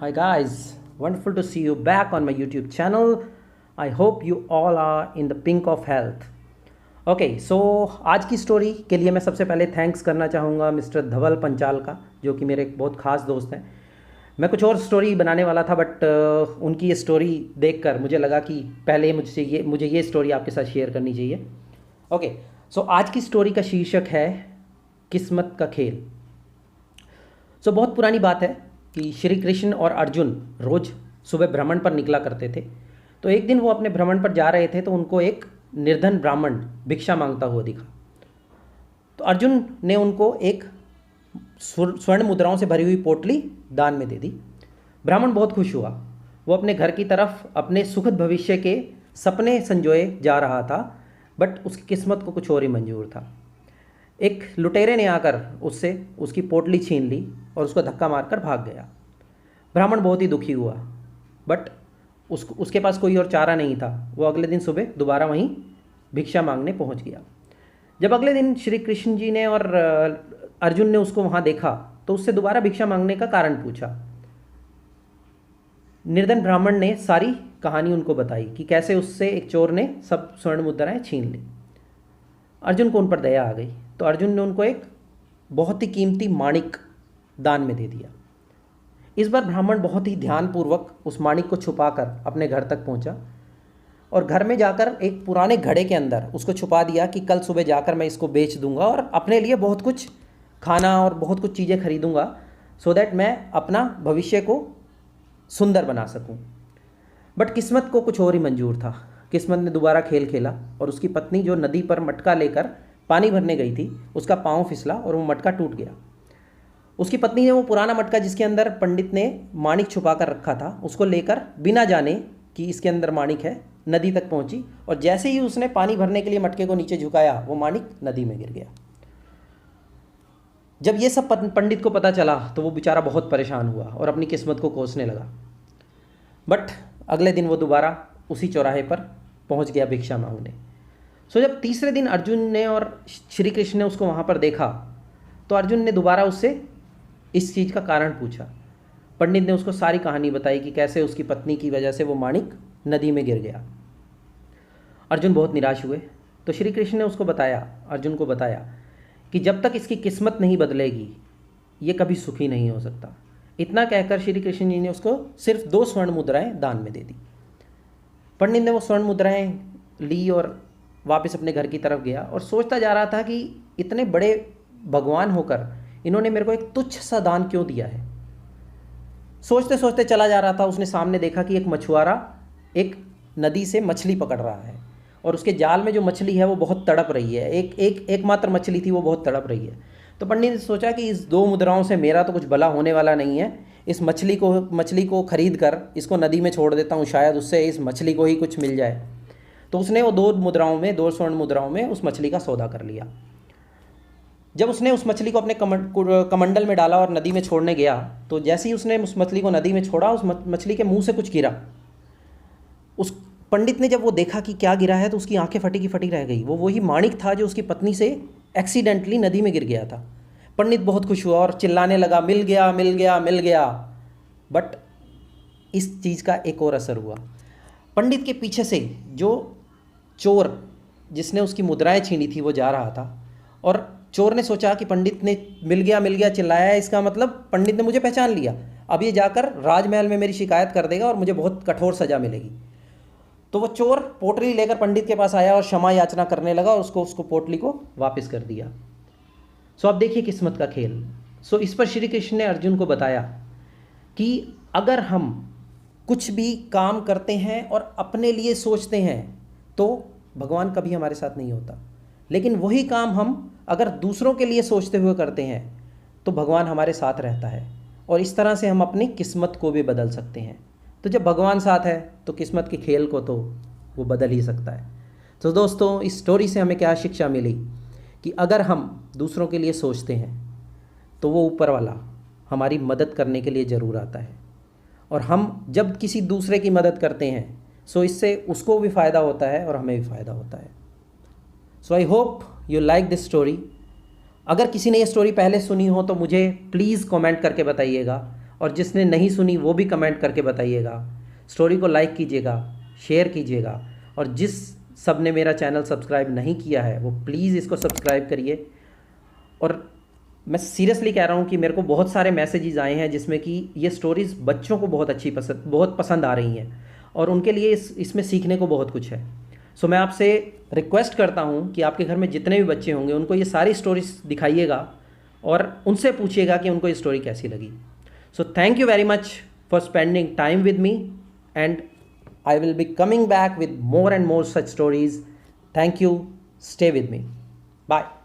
Hi guys, wonderful to see you back on my YouTube channel. I hope you all are in the pink of health. Okay so आज की story के लिए मैं सबसे पहले thanks करना चाहूँगा मिस्टर धवल पंचाल का, जो कि मेरे एक बहुत ख़ास दोस्त हैं। मैं कुछ और स्टोरी बनाने वाला था बट उनकी ये स्टोरी देखकर मुझे लगा कि पहले मुझे ये स्टोरी आपके साथ शेयर करनी चाहिए। ओके सो आज की स्टोरी का शीर्षक है किस्मत का खेल। सो बहुत पुरानी बात है कि श्री कृष्ण और अर्जुन रोज़ सुबह भ्रमण पर निकला करते थे। तो एक दिन वो अपने भ्रमण पर जा रहे थे तो उनको एक निर्धन ब्राह्मण भिक्षा मांगता हुआ दिखा। तो अर्जुन ने उनको एक स्वर्ण मुद्राओं से भरी हुई पोटली दान में दे दी। ब्राह्मण बहुत खुश हुआ। वो अपने घर की तरफ अपने सुखद भविष्य के सपने संजोए जा रहा था, बट उसकी किस्मत को कुछ और ही मंजूर था। एक लुटेरे ने आकर उससे उसकी पोटली छीन ली और उसको धक्का मारकर भाग गया। ब्राह्मण बहुत ही दुखी हुआ, बट उसके पास कोई और चारा नहीं था। वो अगले दिन सुबह दोबारा वहीं भिक्षा मांगने पहुंच गया। जब अगले दिन श्री कृष्ण जी ने और अर्जुन ने उसको वहां देखा तो उससे दोबारा भिक्षा मांगने का कारण पूछा। निर्धन ब्राह्मण ने सारी कहानी उनको बताई कि कैसे उससे एक चोर ने सब स्वर्ण मुद्राएं छीन ली। अर्जुन को उन पर दया आ गई तो अर्जुन ने उनको एक बहुत ही कीमती माणिक दान में दे दिया। इस बार ब्राह्मण बहुत ही ध्यानपूर्वक उस माणिक को छुपाकर अपने घर तक पहुंचा और घर में जाकर एक पुराने घड़े के अंदर उसको छुपा दिया कि कल सुबह जाकर मैं इसको बेच दूंगा और अपने लिए बहुत कुछ खाना और बहुत कुछ चीज़ें खरीदूंगा, सो दैट मैं अपना भविष्य को सुंदर बना सकूं। बट किस्मत को कुछ और ही मंजूर था। किस्मत ने दोबारा खेल खेला और उसकी पत्नी, जो नदी पर मटका लेकर पानी भरने गई थी, उसका पाँव फिसला और वो मटका टूट गया। उसकी पत्नी ने वो पुराना मटका जिसके अंदर पंडित ने माणिक छुपा कर रखा था, उसको लेकर बिना जाने कि इसके अंदर माणिक है, नदी तक पहुंची और जैसे ही उसने पानी भरने के लिए मटके को नीचे झुकाया, वो माणिक नदी में गिर गया। जब ये सब पंडित को पता चला तो वो बेचारा बहुत परेशान हुआ और अपनी किस्मत को कोसने लगा। बट अगले दिन वो दोबारा उसी चौराहे पर पहुंच गया भिक्षा मांगने। सो जब तीसरे दिन अर्जुन ने और श्री कृष्ण ने उसको वहाँ पर देखा तो अर्जुन ने दोबारा उससे इस चीज़ का कारण पूछा। पंडित ने उसको सारी कहानी बताई कि कैसे उसकी पत्नी की वजह से वो माणिक नदी में गिर गया। अर्जुन बहुत निराश हुए तो श्री कृष्ण ने उसको बताया, अर्जुन को बताया कि जब तक इसकी किस्मत नहीं बदलेगी ये कभी सुखी नहीं हो सकता। इतना कहकर श्री कृष्ण जी ने उसको सिर्फ 2 स्वर्ण मुद्राएं दान में दे दी। पंडित ने वो स्वर्ण मुद्राएं ली और वापस अपने घर की तरफ गया और सोचता जा रहा था कि इतने बड़े भगवान होकर इन्होंने मेरे को एक तुच्छ सा दान क्यों दिया है। सोचते सोचते चला जा रहा था, उसने सामने देखा कि एक मछुआरा एक नदी से मछली पकड़ रहा है और उसके जाल में जो मछली है वो बहुत तड़प रही है। एकमात्र मछली थी, वो बहुत तड़प रही है। तो पंडित ने सोचा कि इस 2 मुद्राओं से मेरा तो कुछ भला होने वाला नहीं है, इस मछली को खरीद कर इसको नदी में छोड़ देता हूँ, शायद उससे इस मछली को ही कुछ मिल जाए। तो उसने वो 2 स्वर्ण मुद्राओं में उस मछली का सौदा कर लिया। जब उसने उस मछली को अपने कमंडल में डाला और नदी में छोड़ने गया तो जैसे ही उसने उस मछली को नदी में छोड़ा, उस मछली के मुंह से कुछ गिरा। उस पंडित ने जब वो देखा कि क्या गिरा है तो उसकी आंखें फटी की फटी रह गई। वो वही माणिक था जो उसकी पत्नी से एक्सीडेंटली नदी में गिर गया था। पंडित बहुत खुश हुआ और चिल्लाने लगा, मिल गया मिल गया मिल गया। बट इस चीज़ का एक और असर हुआ। पंडित के पीछे से जो चोर जिसने उसकी मुद्राएं छीनी थी वो जा रहा था और चोर ने सोचा कि पंडित ने मिल गया चिल्लाया है, इसका मतलब पंडित ने मुझे पहचान लिया, अब ये जाकर राजमहल में मेरी शिकायत कर देगा और मुझे बहुत कठोर सज़ा मिलेगी। तो वो चोर पोटली लेकर पंडित के पास आया और क्षमा याचना करने लगा और उसको पोटली को वापस कर दिया। सो अब देखिए किस्मत का खेल। सो इस पर श्री कृष्ण ने अर्जुन को बताया कि अगर हम कुछ भी काम करते हैं और अपने लिए सोचते हैं तो भगवान कभी हमारे साथ नहीं होता, लेकिन वही काम हम अगर दूसरों के लिए सोचते हुए करते हैं तो भगवान हमारे साथ रहता है और इस तरह से हम अपनी किस्मत को भी बदल सकते हैं। तो जब भगवान साथ है तो किस्मत के खेल को तो वो बदल ही सकता है। तो दोस्तों, इस स्टोरी से हमें क्या शिक्षा मिली कि अगर हम दूसरों के लिए सोचते हैं तो वो ऊपर वाला हमारी मदद करने के लिए ज़रूर आता है और हम जब किसी दूसरे की मदद करते हैं सो इससे उसको भी फ़ायदा होता है और हमें भी फ़ायदा होता है। So I hope you like this story. अगर किसी ने ये स्टोरी पहले सुनी हो तो मुझे प्लीज़ कमेंट करके बताइएगा और जिसने नहीं सुनी वो भी कमेंट करके बताइएगा। स्टोरी को लाइक कीजिएगा, शेयर कीजिएगा, और जिस सब ने मेरा चैनल सब्सक्राइब नहीं किया है वो प्लीज़ इसको सब्सक्राइब करिए। और मैं सीरियसली कह रहा हूँ कि मेरे को बहुत सारे मैसेजेस आए हैं जिसमें कि ये स्टोरीज़ बच्चों को बहुत पसंद आ रही हैं और उनके लिए इसमें सीखने को बहुत कुछ है। सो मैं आपसे रिक्वेस्ट करता हूँ कि आपके घर में जितने भी बच्चे होंगे उनको ये सारी स्टोरीज दिखाइएगा और उनसे पूछिएगा कि उनको ये स्टोरी कैसी लगी। So thank you very much for spending time with me, and I will be coming back with more and more such stories. Thank you. Stay with me. Bye.